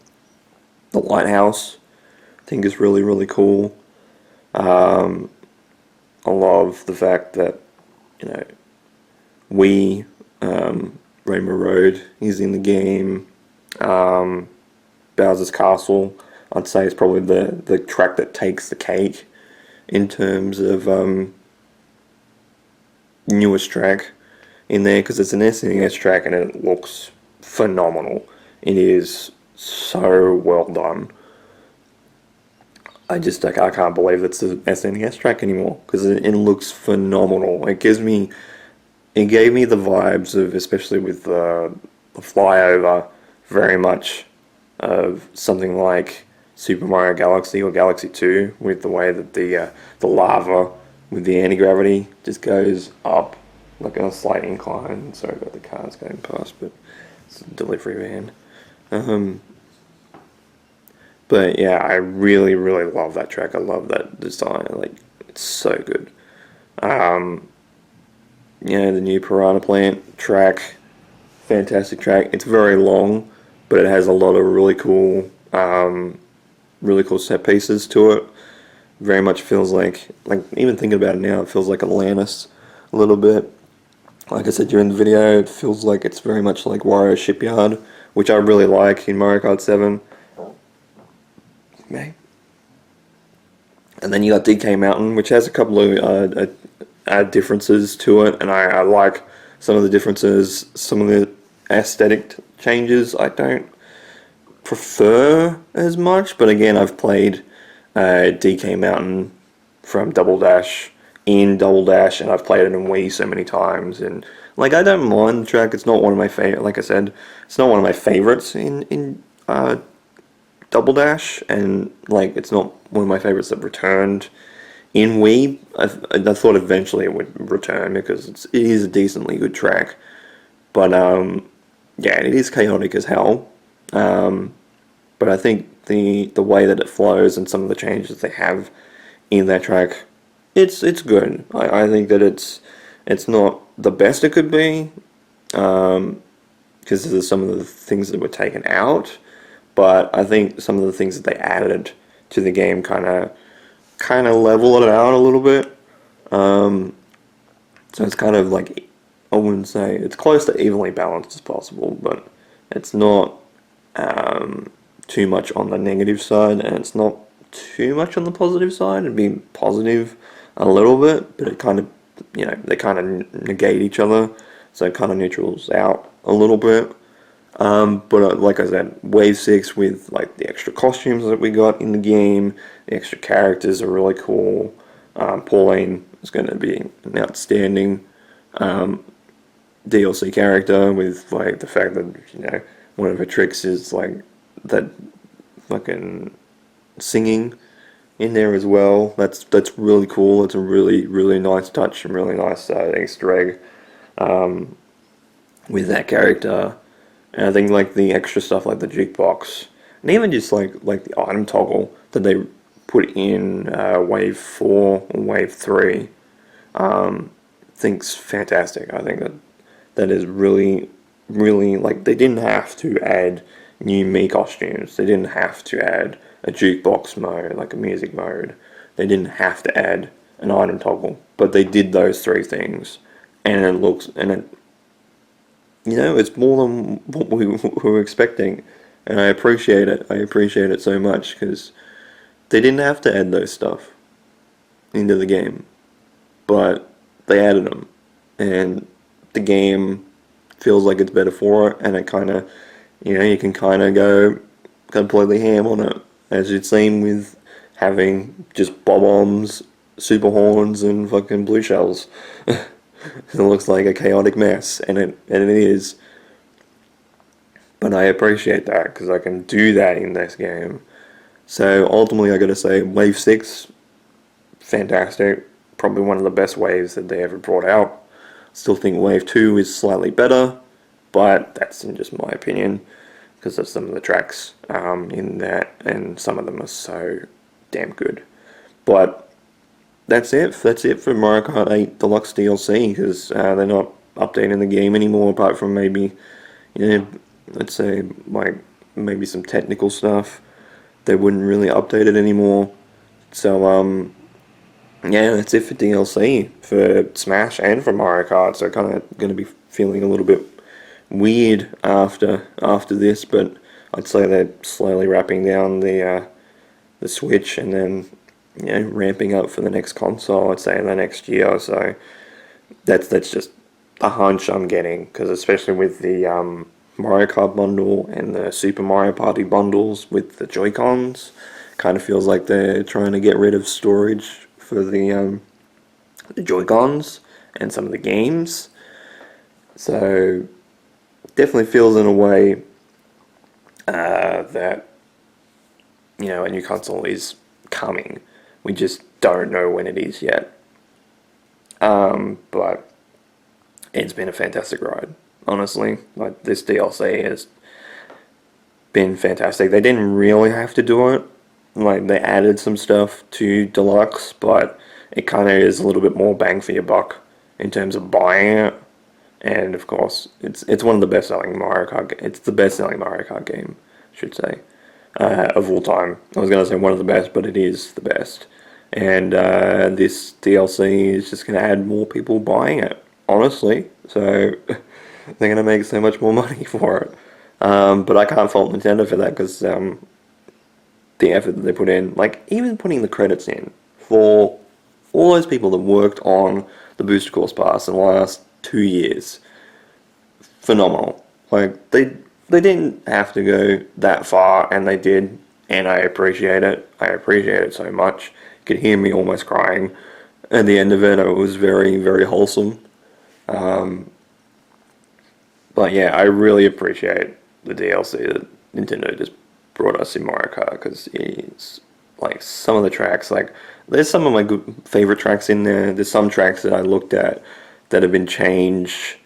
lighthouse. I think is really, really cool. I love the fact that, Rainbow Road is in the game. Bowser's Castle, I'd say, is probably the track that takes the cake in terms of newest track in there, because it's an SNES track and it looks phenomenal. It is so well done. I can't believe it's an SNES track anymore, because it looks phenomenal. It gave me the vibes of, especially with the flyover, very much of something like Super Mario Galaxy or Galaxy 2, with the way that the lava with the anti-gravity just goes up like on a slight incline. Sorry about the cars going past, but it's a delivery van. But yeah, I really, really love that track. I love that design. Like, it's so good. The new Piranha Plant track, fantastic track. It's very long, but it has a lot of really cool set pieces to it. Very much feels like even thinking about it now, it feels like Atlantis a little bit. Like I said during the video, it feels like it's very much like Wario Shipyard, which I really like in Mario Kart 7. Okay. And then you got DK Mountain, which has a couple of differences to it, and I like some of the differences, some of the aesthetic changes I don't prefer as much, but again, I've played DK Mountain from Double Dash, and I've played it in Wii so many times, and like, I don't mind the track. It's not one of my favorite. Like I said, it's not one of my favorites in Double Dash, and like, it's not one of my favorites that returned in Wii. I thought eventually it would return, because it is a decently good track, but yeah, it is chaotic as hell. But I think the way that it flows and some of the changes they have in that track it's good. I think that it's not the best it could be, because there's some of the things that were taken out, but I think some of the things that they added to the game kind of level it out a little bit. So it's kind of like, I wouldn't say it's close to evenly balanced as possible, but it's not too much on the negative side, and it's not too much on the positive side. It'd be positive a little bit, but it kind of, they kind of negate each other, so it kind of neutrals out a little bit. But like I said, Wave 6 with like the extra costumes that we got in the game, the extra characters are really cool. Pauline is going to be an outstanding DLC character, with like the fact that one of her tricks is like that fucking singing in there as well. That's really cool. It's a really nice touch and really nice Easter egg with that character. And I think like the extra stuff like the jukebox, and even just like the item toggle that they put in Wave 4 or Wave 3, think's fantastic. I think that is really, really, like, they didn't have to add new Mii costumes. They didn't have to add a jukebox mode, like a music mode. They didn't have to add an item toggle, but they did those three things, and it's more than what we were expecting, and I appreciate it. I appreciate it so much, because they didn't have to add those stuff into the game, but they added them, and the game feels like it's better for it, and it kind of, you can kind of go completely ham on it, as you'd seen with having just bob-ombs, super horns, and fucking blue shells. It looks like a chaotic mess, and it is. But I appreciate that, because I can do that in this game. So ultimately, I gotta say, Wave 6, fantastic. Probably one of the best waves that they ever brought out. Still think Wave 2 is slightly better, but that's in just my opinion, because of some of the tracks in that, and some of them are so damn good. But that's it. That's it for Mario Kart 8 Deluxe DLC, because they're not updating the game anymore, apart from maybe, let's say, like, maybe some technical stuff. They wouldn't really update it anymore. So, yeah, that's it for DLC, for Smash and for Mario Kart. So kind of going to be feeling a little bit weird after this, but I'd say they're slowly wrapping down the Switch, and then ramping up for the next console. I'd say in the next year or so. That's just a hunch I'm getting, because especially with the Mario Kart bundle and the Super Mario Party bundles with the Joy-Cons, kind of feels like they're trying to get rid of storage for the Joy-Cons and some of the games. So definitely feels in a way that a new console is coming. We just don't know when it is yet. But it's been a fantastic ride, honestly. Like, this DLC has been fantastic. They didn't really have to do it. Like, they added some stuff to Deluxe, but it kind of is a little bit more bang for your buck in terms of buying it. And of course, it's one of the best-selling Mario Kart. It's the best-selling Mario Kart game, I should say, of all time. I was gonna say one of the best, but it is the best. And this DLC is just gonna add more people buying it, honestly. So they're gonna make so much more money for it. But I can't fault Nintendo for that, because the effort that they put in, like even putting the credits in for all those people that worked on the Booster Course Pass in the last 2 years, phenomenal. Like, they didn't have to go that far, and they did, and I appreciate it. I appreciate it so much. You could hear me almost crying at the end of it. It was very, very wholesome. But yeah, I really appreciate the DLC that Nintendo just brought us in Mario Kart, because it's like some of the tracks, like there's some of my good favorite tracks in there. There's some tracks that I looked at that have been changed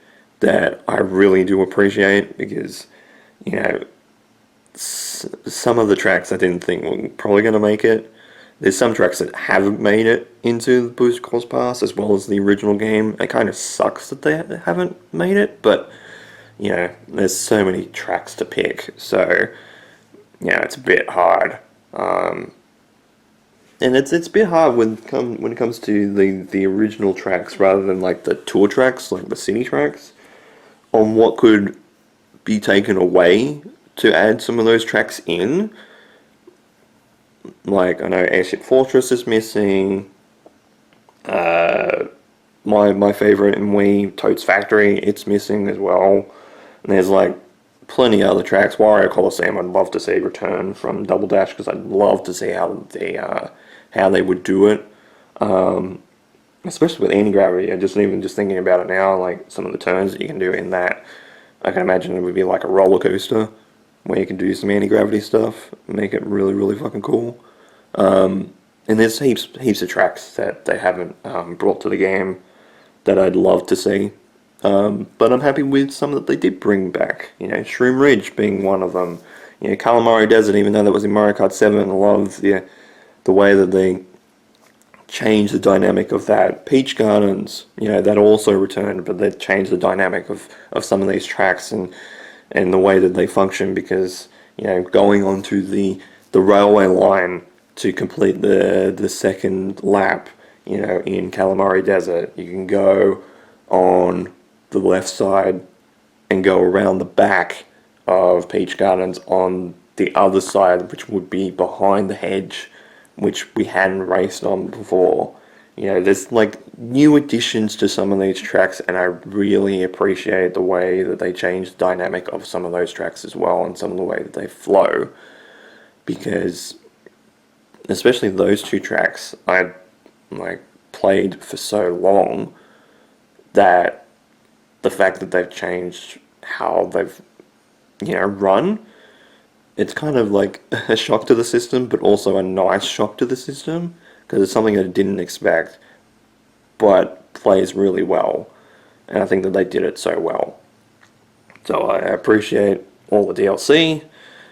that I really do appreciate, because some of the tracks I didn't think were probably going to make it, there's some tracks that haven't made it into the Booster Course Pass as well as the original game. It kind of sucks that they haven't made it, but you know, there's so many tracks to pick, so yeah, it's a bit hard. And it's a bit hard when it comes to the original tracks rather than like the tour tracks, like the city tracks, on what could be taken away to add some of those tracks in. Like, I know Airship Fortress is missing. My favorite in Wii, Toad's Factory, it's missing as well. And there's like plenty of other tracks. Wario Coliseum, I'd love to see return from Double Dash because I'd love to see how they would do it. Especially with anti-gravity. Even just thinking about it now, like some of the turns that you can do in that, I can imagine it would be like a roller coaster where you can do some anti-gravity stuff and make it really, really fucking cool. And there's heaps of tracks that they haven't brought to the game that I'd love to see. But I'm happy with some that they did bring back. You know, Shroom Ridge being one of them. You know, Calamari Desert, even though that was in Mario Kart 7, I love the way that they changed the dynamic of that. Peach Gardens, you know, that also returned, but they changed the dynamic of some of these tracks and the way that they function because, you know, going onto the railway line to complete the second lap, you know, in Calamari Desert, you can go on the left side and go around the back of Peach Gardens on the other side, which would be behind the hedge, which we hadn't raced on before. You know, there's like new additions to some of these tracks, and I really appreciate the way that they changed the dynamic of some of those tracks as well, and some of the way that they flow, because especially those two tracks I like played for so long that the fact that they've changed how they've, you know, run, it's kind of like a shock to the system, but also a nice shock to the system because it's something that I didn't expect, but plays really well, and I think that they did it so well. So I appreciate all the DLC,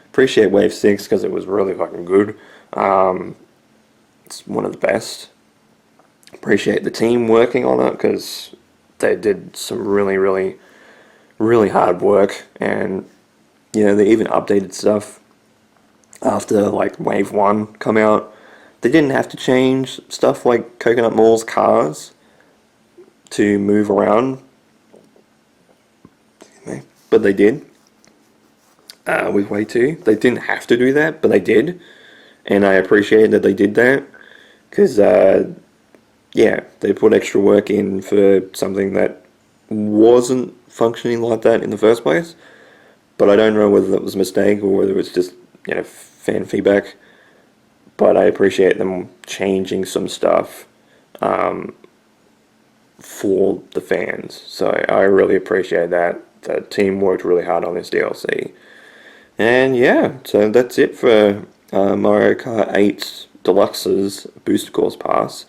appreciate Wave 6 because it was really fucking good. It's one of the best. Appreciate the team working on it because they did some really, really, really hard work, and you know, they even updated stuff after like Wave 1 come out. They didn't have to change stuff like Coconut Mall's cars to move around, but they did. With Wave 2, they didn't have to do that, but they did, and I appreciate that they did that because yeah, they put extra work in for something that wasn't functioning like that in the first place. But I don't know whether that was a mistake or whether it was just, you know, fan feedback. But I appreciate them changing some stuff for the fans. So I really appreciate that. The team worked really hard on this DLC. And yeah, so that's it for Mario Kart 8 Deluxe's Booster Course Pass.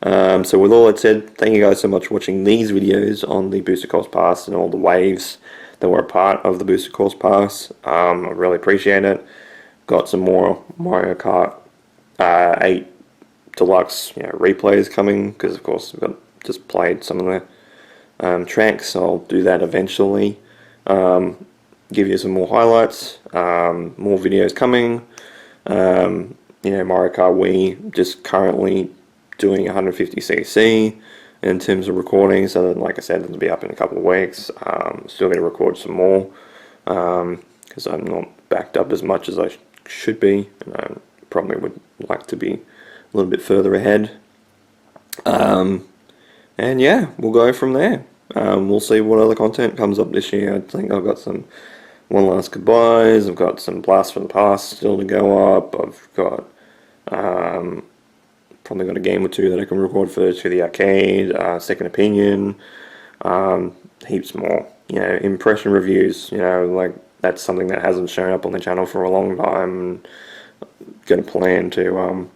So with all that said, thank you guys so much for watching these videos on the Booster Course Pass and all the waves that were a part of the Booster Course Pass. I really appreciate it. Got some more Mario Kart 8 Deluxe, you know, replays coming because of course we've got just played some of the tracks. So I'll do that eventually. Give you some more highlights. More videos coming. You know, Mario Kart Wii just currently doing 150cc in terms of recording, so that, like I said, it'll be up in a couple of weeks. Still going to record some more because I'm not backed up as much as I should be, and I probably would like to be a little bit further ahead. And yeah, we'll go from there. We'll see what other content comes up this year. I think I've got some One Last Goodbyes, I've got some Blast from the Past still to go up, I've got probably got a game or two that I can record for the arcade, Second Opinion, heaps more. You know, impression reviews, you know, like that's something that hasn't shown up on the channel for a long time. Going to plan to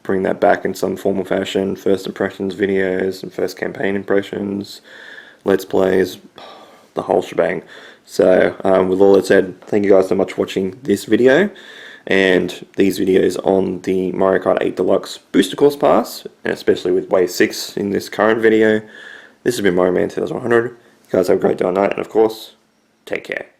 bring that back in some form or fashion. First impressions videos and first campaign impressions, let's plays, the whole shebang. So with all that said, thank you guys so much for watching this video, and these videos on the Mario Kart 8 Deluxe Booster Course Pass, and especially with Wave 6 in this current video. This has been Mario Man 2100. You guys have a great day or night, and of course, take care.